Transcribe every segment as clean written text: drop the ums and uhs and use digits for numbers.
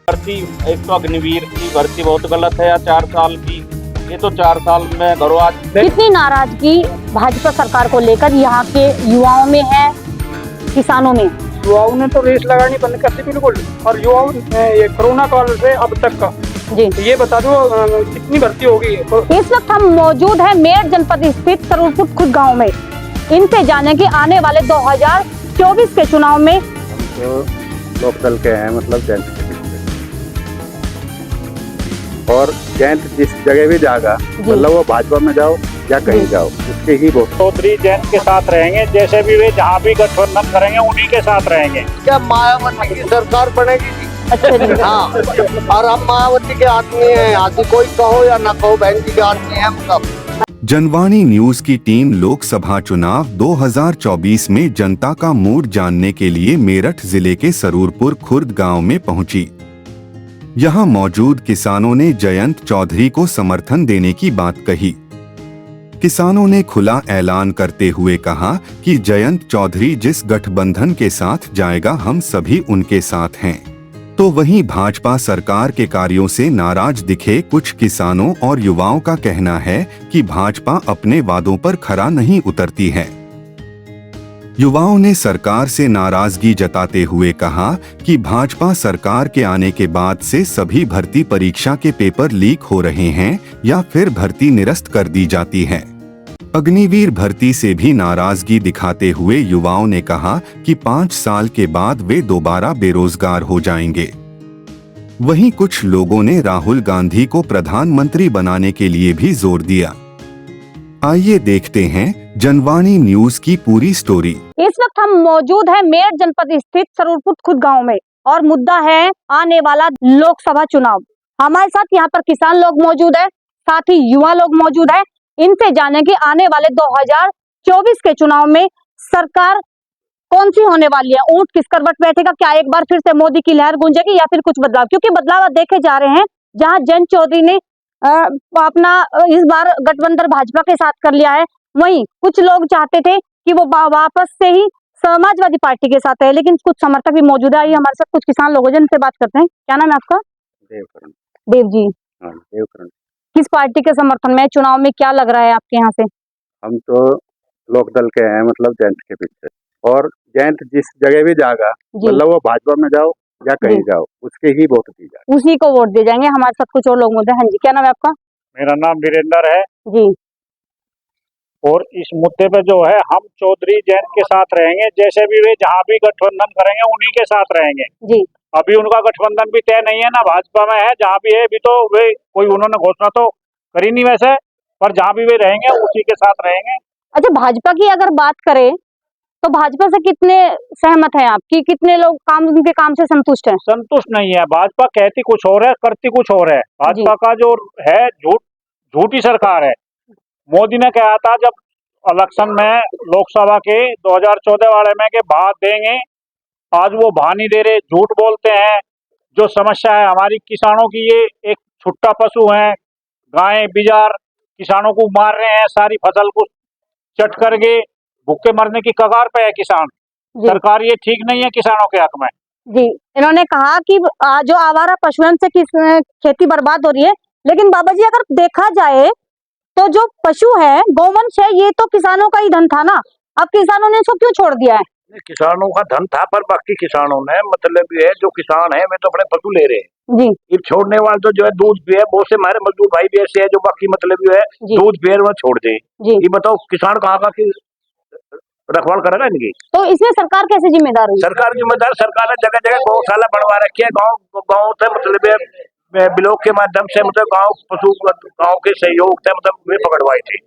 भर्ती एक तो अग्निवीर की भर्ती बहुत गलत है, या 4 साल की, ये तो 4 साल में घरों आज कितनी नाराजगी भाजपा सरकार को लेकर यहाँ के युवाओं में है, किसानों में। युवाओं ने तो रेस लगानी बंद कर दी बिल्कुल, और युवाओं ने ये कोरोना काल से अब तक का जी ये बता दो कितनी भर्ती होगी। इस वक्त हम मौजूद हैं मेरठ जनपद स्थित सरूरपुर खुद गांव में। इनसे जाने कि आने वाले 2024 के चुनाव में तो लोकदल के हैं, मतलब जयंत के पीछे, और जयंत जिस जगह भी जाएगा मतलब वो भाजपा में जाओ या कहीं जाओ उसके ही वोट। चौधरी जयंत के साथ रहेंगे, जैसे भी वे जहाँ भी गठबंधन करेंगे उन्हीं के साथ रहेंगे। क्या मायावती की सरकार बनेगी? अच्छा जी हाँ, और हम मायावती के आदमी हैं, यहाँ से कोई कहो या ना कहो, बहन जी के आदमी हैं हम सब। जनवाणी न्यूज की टीम लोकसभा चुनाव 2024 में जनता का मूड जानने के लिए मेरठ जिले के सरूरपुर खुर्द गांव में पहुंची। यहां मौजूद किसानों ने जयंत चौधरी को समर्थन देने की बात कही। किसानों ने खुला ऐलान करते हुए कहा कि जयंत चौधरी जिस गठबंधन के साथ जाएगा हम सभी उनके साथ हैं। तो वहीं भाजपा सरकार के कार्यों से नाराज दिखे कुछ किसानों और युवाओं का कहना है कि भाजपा अपने वादों पर खरा नहीं उतरती है। युवाओं ने सरकार से नाराजगी जताते हुए कहा कि भाजपा सरकार के आने के बाद से सभी भर्ती परीक्षा के पेपर लीक हो रहे हैं या फिर भर्ती निरस्त कर दी जाती है। अग्निवीर भर्ती से भी नाराजगी दिखाते हुए युवाओं ने कहा कि 5 साल के बाद वे दोबारा बेरोजगार हो जाएंगे। वहीं कुछ लोगों ने राहुल गांधी को प्रधानमंत्री बनाने के लिए भी जोर दिया। आइए देखते हैं जनवाणी न्यूज की पूरी स्टोरी। इस वक्त हम मौजूद हैं मेरठ जनपद स्थित सरूरपुर खुद गांव में, और मुद्दा है आने वाला लोकसभा चुनाव। हमारे साथ यहाँ पर किसान लोग मौजूद है, साथ ही युवा लोग मौजूद है। इनसे जाने कि आने वाले 2024 के चुनाव में सरकार कौन सी होने वाली है, ऊंट किस करवट बैठेगा, क्या एक बार फिर से मोदी की लहर गूंजेगी या फिर कुछ बदलाव, क्योंकि बदलाव देखे जा रहे हैं। जहां जयंत चौधरी ने अपना इस बार गठबंधन भाजपा के साथ कर लिया है, वहीं कुछ लोग चाहते थे कि वो वापस से ही समाजवादी पार्टी के साथ है, लेकिन कुछ समर्थक भी मौजूद है। आइए हमारे साथ कुछ किसान लोग हैं जिनसे बात करते हैं। क्या नाम है आपका? देवकरण। देव जी, हाँ, देवकरण। किस पार्टी के समर्थन में चुनाव में क्या लग रहा है आपके यहाँ से? हम तो लोकदल के हैं, मतलब जयंत के पीछे, और जयंत जिस जगह भी जाएगा मतलब वो भाजपा में जाओ या कहीं जाओ उसके ही वोट दी जाए, उसी को वोट दिए जाएंगे। हमारे साथ कुछ और लोग मौजूद हैं। हाँ जी, क्या नाम है आपका? मेरा नाम वीरेंद्र है, जी और इस मुद्दे पे जो है हम चौधरी जयंत के साथ रहेंगे, जैसे भी वे जहाँ भी गठबंधन करेंगे उन्हीं के साथ रहेंगे। जी अभी उनका गठबंधन भी तय नहीं है, ना भाजपा में है, जहाँ भी है अभी तो वे कोई उन्होंने घोषणा तो करी नहीं वैसे, पर जहाँ भी वे रहेंगे उसी के साथ रहेंगे। अच्छा, भाजपा की अगर बात करें तो भाजपा से कितने सहमत हैं आप, कि कितने लोग उनके काम से संतुष्ट हैं? संतुष्ट नहीं है। भाजपा कहती कुछ और है, करती कुछ और है। भाजपा का जो है झूठी सरकार है। मोदी ने कहा था जब इलेक्शन में लोकसभा के 2014 वाले में के भाव देंगे, आज वो भाव नहीं दे रहे, झूठ बोलते हैं। जो समस्या है हमारी किसानों की, ये एक छुट्टा पशु है, गायें बिजार किसानों को मार रहे हैं, सारी फसल को चट करके भूखे मरने की कगार पे है किसान। सरकार ये ठीक नहीं है किसानों के हक में। जी, इन्होंने कहा कि जो आवारा पशुओं से खेती बर्बाद हो रही है, लेकिन बाबा जी अगर देखा जाए तो जो पशु है, गौवंश है, ये तो किसानों का ही धन था ना। अब किसानों ने इसको क्यों छोड़ दिया है? किसानों का धन था, पर बाकी किसानों ने मतलब ये है, जो किसान है वे तो अपने पशु ले रहे हैं जी। ये छोड़ने वाले तो जो है दूध भी है, बहुत से हमारे मजदूर भाई भी ऐसे है जो बाकी मतलब जो है दूध बेर में छोड़ दे। ये बताओ किसान कहाँ का की रखवाल करेगा इनकी? तो इसमें सरकार कैसे जिम्मेदार हुई? सरकार जिम्मेदार, सरकार ने जगह जगह गौशाला बनवा रखी है। गाँव से मतलब ब्लॉक के माध्यम से मतलब गाँव के सहयोग से मतलब वे पकड़वाई थी।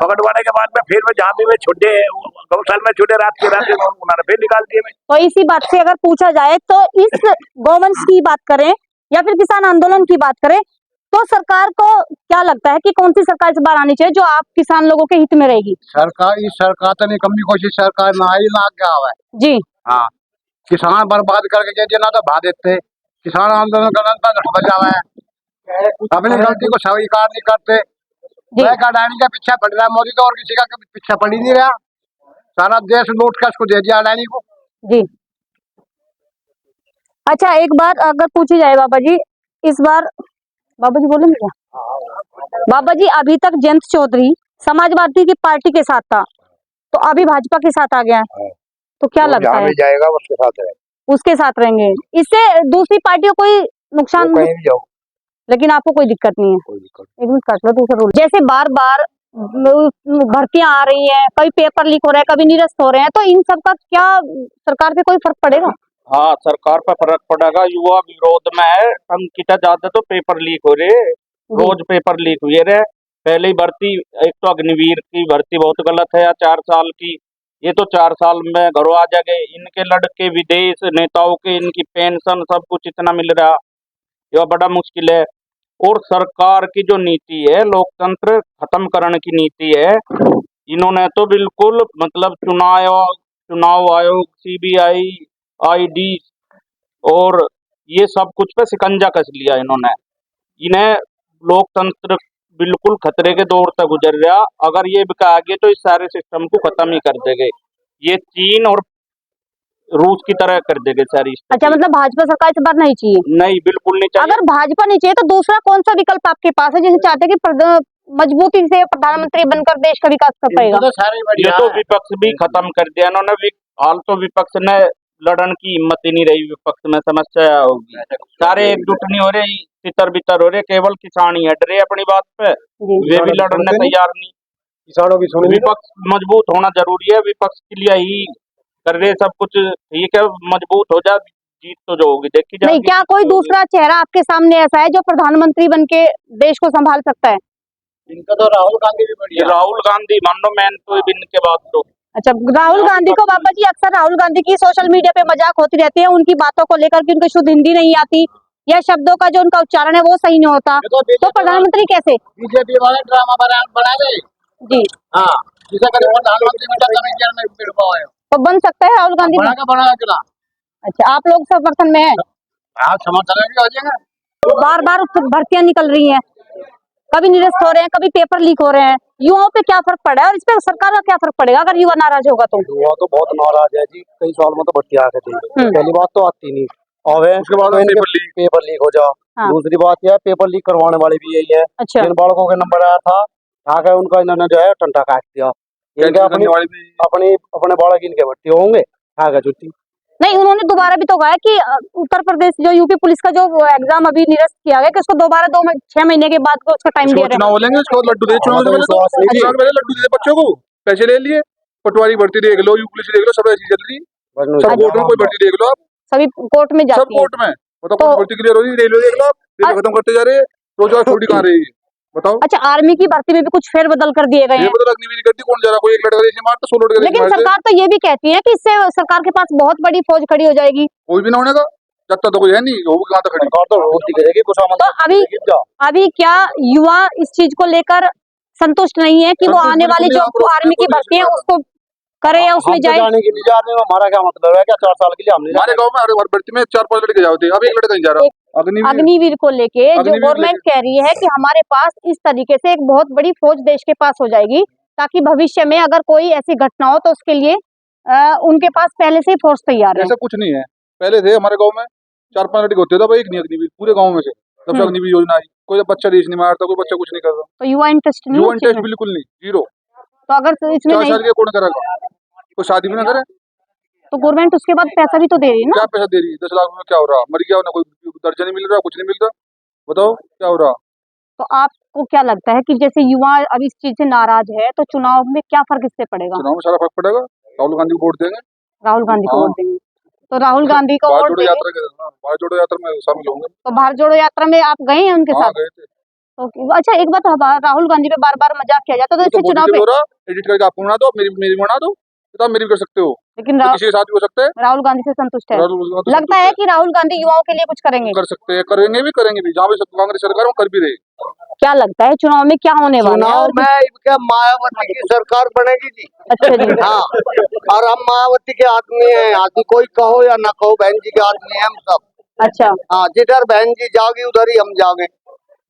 पकड़वाने के बाद में फिर वे जहाँ भी वे छुट्टे गौशाला में छुट्टे रात के उन्होंने फिर निकाल दिए। तो इसी बात से अगर पूछा जाए तो इस गौवंश की बात करें या फिर किसान आंदोलन की बात करें, तो सरकार को क्या लगता है कि कौन सी सरकार इस बार आनी चाहिए जो आप किसान लोगों के हित में रहेगी? इस सरकार तो नहीं कमी कोशिश सरकार ना आई ना क्या हुआ है जी। हाँ, किसान बर्बाद करके ना तो भा देते, किसान आंदोलन करना तो बचा हुआ है, अपनी गलती को स्वीकार नहीं करते। अडानी का पीछा पड़ रहा है मोदी, तो और किसी का पीछा पड़ ही नहीं रहा। सारा देश लूट कर उसको दे दिया अडानी को। जी अच्छा एक बार अगर पूछी जाए बाबा जी, इस बार बाबा जी बोलेंगे क्या? बाबा जी अभी तक जयंत चौधरी समाजवादी की पार्टी के साथ था, तो अभी भाजपा के साथ आ गया है, तो क्या लगता है? जाएगा उसके साथ है, उसके साथ रहेंगे, इससे दूसरी पार्टियों को कोई नुकसान, कहीं भी जाओ लेकिन आपको कोई दिक्कत नहीं है? कोई दिक्कत एक मिनट काट लो दूसरा रूल। जैसे बार बार भर्तियां आ रही हैं, कभी पेपर लीक हो रहा है, कभी निरस्त हो रहे हैं, तो इन सब का क्या सरकार पे कोई फर्क पड़ेगा? हाँ, सरकार पर फर्क पड़ेगा। युवा विरोध में है, हम कितना ज्यादा तो पेपर लीक हो रहे, रोज पेपर लीक हुए रहे। पहले ही भर्ती, एक तो अग्निवीर की भर्ती बहुत गलत है, या 4 साल की, ये तो 4 साल में घरों आ जाएंगे। इनके लड़के विदेश नेताओं के, इनकी पेंशन सब कुछ इतना मिल रहा, यह बड़ा मुश्किल है। और सरकार की जो नीति है, लोकतंत्र खत्म करने की नीति है, इन्होंने तो बिल्कुल मतलब चुनाव आयोग, सीबीआई, ईडी और ये सब कुछ पे शिकंजा कस लिया इन्होंने। इन्हें लोकतंत्र बिल्कुल खतरे के दौर तक गुजर रहा। अगर ये बिका आगे तो इस सारे सिस्टम को खत्म ही कर देंगे। ये चीन और रूस की तरह कर देंगे सारी स्थिति। अच्छा, मतलब भाजपा सरकार इस बार नहीं चाहिए? नहीं, बिल्कुल नहीं चाहिए। अगर भाजपा नहीं चाहिए तो दूसरा कौन सा विकल्प आपके पास है, जैसे चाहते हैं कि मजबूती से प्रधानमंत्री बनकर देश का विकास कर पाएगा? ये तो विपक्ष भी खत्म कर दिया इन्होंने। हाल तो विपक्ष ने लड़न की हिम्मत ही नहीं रही, विपक्ष में समस्या होगी। सारे एकजुट नहीं हो रहे, तितर बितर हो रहे, केवल किसान ही हट रहे अपनी बात पे, वे भी लड़ने तैयार नहीं। किसानों की सुनी विपक्ष मजबूत होना जरूरी है, विपक्ष के लिए ही कर रहे सब कुछ। ठीक है, मजबूत हो जा, जीत तो जो होगी देखी जाएगी। नहीं, क्या कोई दूसरा चेहरा आपके सामने ऐसा है जो प्रधानमंत्री बन के देश को संभाल सकता है? इनका तो राहुल गांधी भी बढ़िया। राहुल गांधी मान लो, मैन तो इनके बाद तो। अच्छा, राहुल गांधी को बाबा जी, अक्सर राहुल गांधी की सोशल मीडिया पे मजाक होती रहती है उनकी बातों को लेकर कि उनको शुद्ध हिंदी नहीं आती, या शब्दों का जो उनका उच्चारण है वो सही नहीं होता, तो प्रधानमंत्री कैसे? बीजेपी वाले ड्रामा बना रहे जी हाँ, जिसे करीब प्रधानमंत्री में तो बन सकता है राहुल गांधी? बड़ा चला। अच्छा, आप लोग समर्थन में है? हाँ, समर्थन भी हो जाएगा। बार बार भर्तियां निकल रही हैं, कभी निरस्त हो रहे हैं, कभी पेपर लीक हो रहे हैं, युवाओं पे क्या फर्क पड़ा है और इस पे सरकार का क्या फर्क पड़ेगा अगर युवा नाराज होगा तो? युवा तो बहुत नाराज है जी। कई साल में तो भर्ती आ गए थे, पहली बात तो आती नहीं, और उसके बाद पेपर लीक हो जाओ। हाँ। दूसरी बात यह पेपर लीक करवाने वाले भी यही है। अच्छा, जिन बालकों के नंबर आया था, आकर उनका इन्होंने जो है टंटा काट दिया। अपने बालक इनके भर्ती होंगे, आगे छुट्टी नहीं, उन्होंने दोबारा भी तो कहा है कि उत्तर प्रदेश जो यूपी पुलिस का जो एग्जाम अभी निरस्त किया गया कि उसको दोबारा 6 महीने के बाद को उसका टाइम दिया चुनाव बोलेंगे, उसको लड्डू दे, चुनाव से पहले लड्डू दे बच्चों को, पैसे ले लिए। पटवारी भर्ती देख लो, यूपी पुलिस देख लो, सब ऐसी चल रही। सब कोर्ट में कोई भर्ती देख लो आप, सभी कोर्ट में सब जाती है। कोर्ट में बताओ, कोई भर्ती क्लियर हो रही है। रेलवे देख लो आप, रेलवे खत्म करते जा रहे हैं, रोजगार छोटी कहाँ रही है बताओ। अच्छा, आर्मी की भर्ती में भी कुछ फेरबदल कर दिए गए ये हैं, बदल अग्निवीर करती, कौन जा रहा, कोई एक लड़का जैसे मारता, 16 लड़के लेकिन सरकार तो ये भी कहती है कि इससे सरकार के पास बहुत बड़ी फौज खड़ी हो जाएगी। कोई भी ना होने का, जब तक तो कोई है नहीं, वो कहाँ तक खड़ी तो होती करेगी कुछ। तो अभी क्या युवा इस चीज को लेकर संतुष्ट नहीं है कि वो आने वाली जो आर्मी की भर्ती है उसको करे या उसमें जाए? जाने के लिए जाने में हमारा क्या मतलब है? क्या 4 साल के लिए हमने हमारे गांव में हर भर्ती में 4-5 लड़के जाते हैं, अभी एक लड़का नहीं जा रहा। अग्निवीर को लेके जो गवर्नमेंट कह रही है कि हमारे पास इस तरीके से एक बहुत बड़ी फौज देश के पास हो जाएगी, ताकि भविष्य में अगर कोई ऐसी घटना हो तो उसके लिए उनके पास पहले से ही फोर्स तैयार है। ऐसा कुछ नहीं है, पहले थे हमारे गांव में 4-5 लड़के होते थे, अब एक नहीं अग्निवीर पूरे गांव में से। जब से अग्निवीर योजना आई, कोई बच्चा देश नहीं मारता, कोई बच्चा कुछ नहीं कर रहा। तो युवा इंटरेस्ट नहीं, युवा इंटरेस्ट बिल्कुल नहीं, जीरो। तो अगर इसमें 4 साल के कौन करेगा? कोई शादी भी ना करे तो गवर्नमेंट उसके बाद पैसा भी तो दे रही है ना? क्या पैसा दे रही है? 10 लाख में क्या हो रहा? मर गया ना, कोई दर्जा नहीं मिल रहा, कुछ नहीं मिल रहा, बताओ क्या हो रहा? तो आपको क्या लगता है कि जैसे युवा अब इस चीज से नाराज है तो चुनाव में क्या फर्क इससे पड़ेगा? चुनाव में सारा फर्क पड़ेगा, राहुल गांधी को वोट देंगे। राहुल गांधी को वोट देंगे, तो राहुल गांधी को वोट देंगे। भारत जोड़ो यात्रा में शामिल होंगे। तो भारत जोड़ो यात्रा में आप गए हैं उनके साथ? गए थे। तो अच्छा, एक बात, राहुल गांधी पे बार बार मजाक किया जाता है, तो इससे चुनाव पे एडिट करके आप बना दो, मेरी बना दो, तो आप मेरी भी कर सकते हो, लेकिन किसी के साथ भी हो सकता है। राहुल गांधी से संतुष्ट है? लगता है कि राहुल गांधी युवाओं के लिए कुछ करेंगे? कर सकते हैं, करेंगे भी, जहाँ भी कांग्रेस सरकार वो कर भी रही। क्या लगता है चुनाव में क्या होने वाला है? चुनाव में क्या मायावती की सरकार बनेगी जी। अच्छा जी। हाँ, और हम मायावती के आदमी हैं, आदमी कोई कहो या ना कहो, बहन जी के आदमी हैं हम सब। अच्छा, हाँ, जिधर बहन जी जाओगी उधर ही हम जाओगे,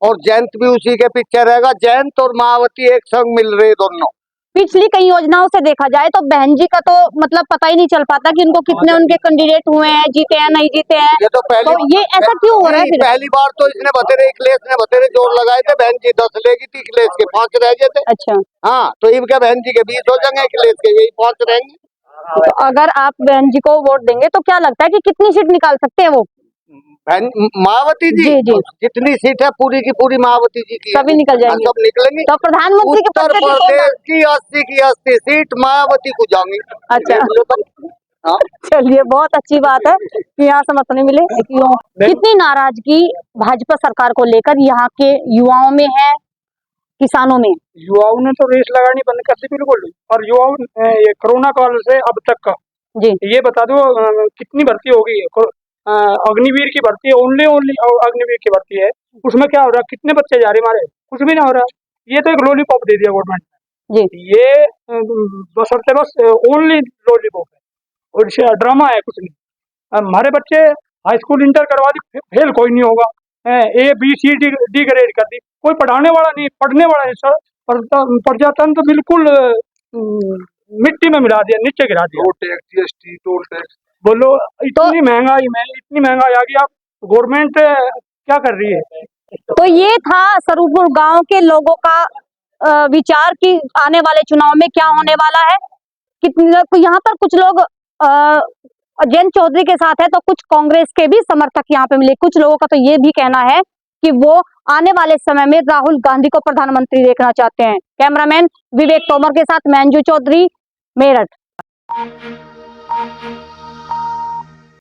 और जयंत भी उसी के पीछे रहेगा। जयंत और मायावती एक संग मिल रहे दोनों, पिछली कई योजनाओं से देखा जाए तो बहन जी का तो मतलब पता ही नहीं चल पाता कि उनको कितने उनके कैंडिडेट हुए हैं, जीते हैं नहीं जीते हैं। ये तो तो ये ऐसा क्यों हो रहा है फिर? पहली बार तो इसने बतेरे अखिलेश ने बतेरे जोर लगाए थे, बहन जी 10 लेगी थी, अखिलेश के 5 रह गए थे। अच्छा, हाँ, तो इब क्या बहन जी के 20 हो जाएंगे, अखिलेश के यही 5 रहेंगे। तो अगर आप बहन जी को वोट देंगे तो क्या लगता है कि कितनी सीट निकाल सकते हैं वो? बहन मायावती जी, जी, जी। जितनी सीट है पूरी की पूरी मायावती जी की है। सभी निकल जाएंगे। सब निकलेंगी। तो प्रधानमंत्री के पद उत्तर पे किसको प्रदेश की 80 की 80 सीट मायावती को जाएंगी। अच्छा। हाँ, चलिए, बहुत अच्छी बात है कि यहाँ समर्थन मिले। कितनी नाराजगी भाजपा सरकार को लेकर यहाँ के युवाओं में है, किसानों में? युवाओं ने तो रेस लगानी बंद कर दी बिल्कुल। और युवाओं ये कोरोना काल से अब तक का जी, ये बता दो कितनी भर्ती हो गई है। अग्निवीर की भर्ती है, ओनली अग्निवीर की भर्ती है, उसमें क्या हो रहा है, कितने बच्चे जा रहे हमारे, कुछ भी ना हो रहा। ये तो एक लॉलीपॉप दे दिया गवर्नमेंट जी। ने। ये बशर्ते बस ओनली लॉलीपॉप है और इसे ड्रामा है, कुछ नहीं। हमारे बच्चे हाई स्कूल इंटर करवा दी, फेल कोई नहीं होगा। A B C D grade कर दी, कोई पढ़ाने वाला नहीं, पढ़ने वाला नहीं सर। प्रजातंत्र बिल्कुल मिट्टी में मिला दिया, नीचे गिरा दिया। Road tax, GST, toll tax, बोलो इतनी महंगाई में इतनी महंगाई आ गई, आप गवर्नमेंट क्या कर रही है? तो ये था सरूपुर गांव के लोगों का विचार कि आने वाले चुनाव में क्या होने वाला है। कितने यहाँ पर कुछ लोग जयंत चौधरी के साथ है तो कुछ कांग्रेस के भी समर्थक यहाँ पे मिले। कुछ लोगों का तो ये भी कहना है कि वो आने वाले समय में राहुल गांधी को प्रधानमंत्री देखना चाहते हैं। कैमरामैन विवेक तोमर के साथ मैं अंजू चौधरी, मेरठ।